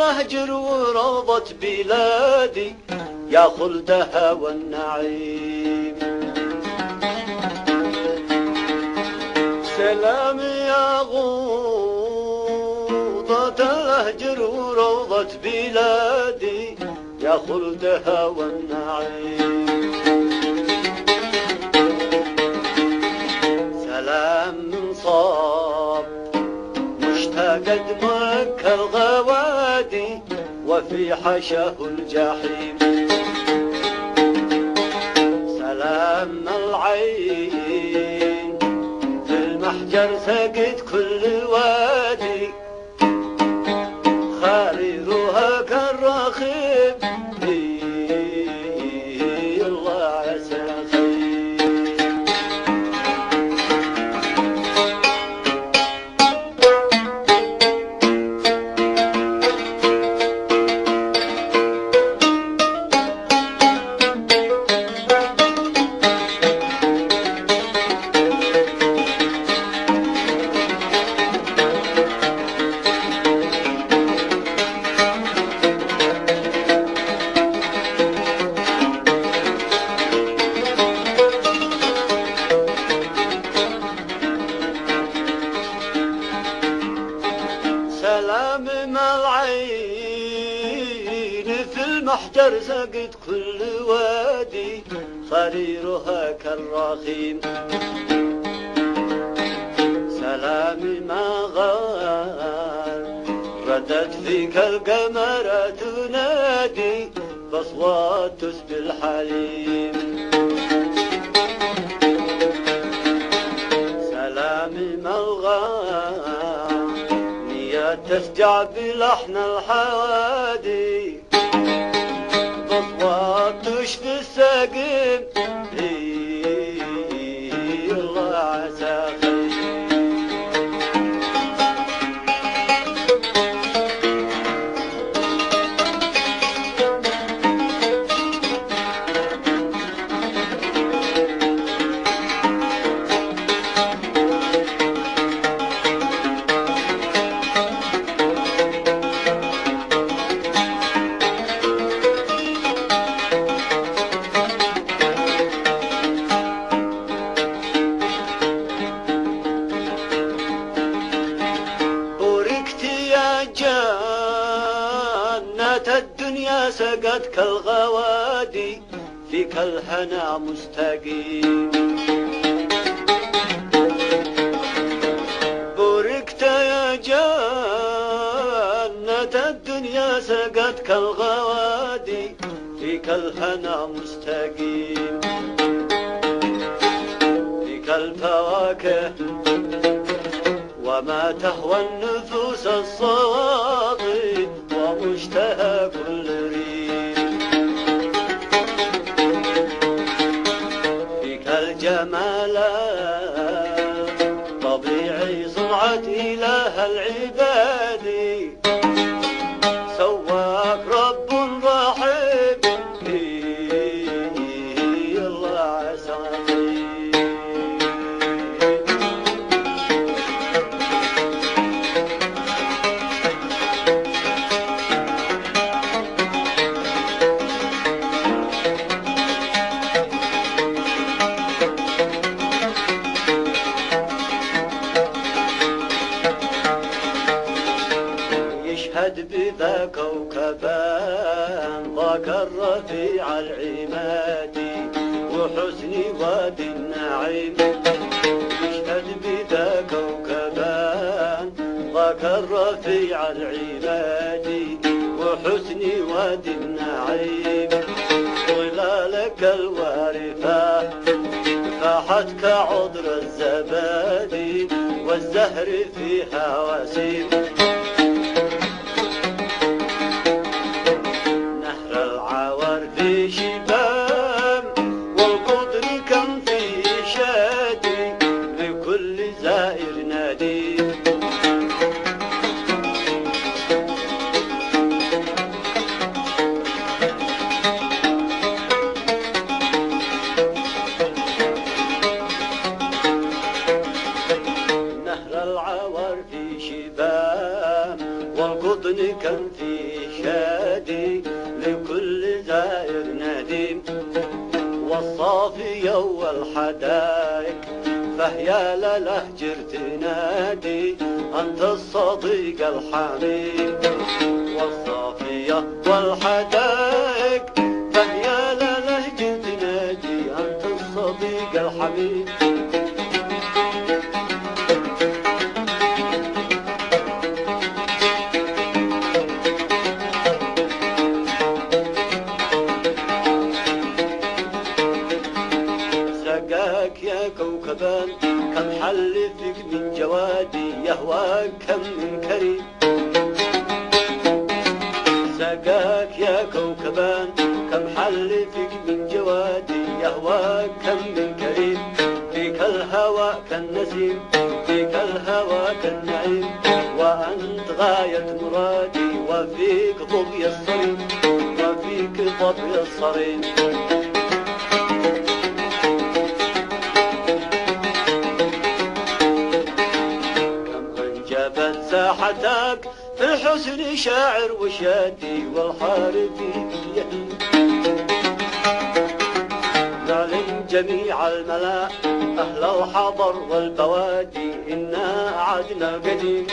الأهجر وروضة بلادي يا خلدها والنعيم. سلام يا غوضة الأهجر وروضة بلادي يا خلدها والنعيم. سلام من صاب مشتاق مكة الغوادي وفي حشاه الجحيم. سلام العين في المحجر سقت كل وادي خريرها كالرخيم. الله عسى سلام العين في المحجر سقت كل وادي خريرها كالرخيم. سلام ما غار ردت فيك القمرة تنادي بأصوات تسبي الحليم. سلام ما الغار تفجع بلحن الحوادي بأصوات تشفي السقيم. الله عسى جنة الدنيا سقتك الغوادي فيك الهنا مستقيم. بوركت يا جنة الدنيا سقتك الغوادي فيك الهنا مستقيم. فيك الفواكه وما تهوى النفوس الصواغي ومشتهى كل ريم. فيك الجمالات طبيعي صنعة إله العباد سواك رب رحيم. الله عسى يشهد بذا كوكبان ضاك الرفيع العمادي وحسن وادي النعيم. يشهد بذا كوكبان ضاك الرفيع العمادي وحسن وادي النعيم. ظلالك الوارفة فاحت كعذر الزبادي والزهر فيها وسيم. في شباب والقدر كم في شادي لكل زائر نادي. نهر العوار في شباب كان فيه شادي لكل زائر نديم، والصافية والحدائق فهي للهجر تنادي أنت الصديق الحميد. والصافية والحدائق فهي للهجر تنادي أنت الصديق الحميد. سقاك يا كوكبان كم حلفك من جوادي يهواك كم من كريم. سقاك يا كوكبان كم حلفك من جوادي يهواك كم من كريم. فيك الهوى كالنسيم فيك الهوى كالنعيم، وأنت غاية مرادي وفيك ضبي الصريم وفيك ضبي الصريم. جابت ساحتك في الحسن شاعر وشادي والحارثي يهدي. نعلم جميع الملا أهل الحضر والبوادي إنا أعدنا القديم.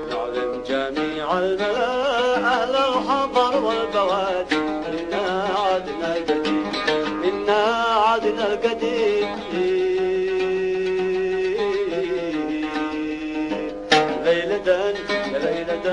نعلم جميع الملا أهل الحضر والبوادي إنا أعدنا القديم إنا أعدنا القديم. ليلة يا ليلة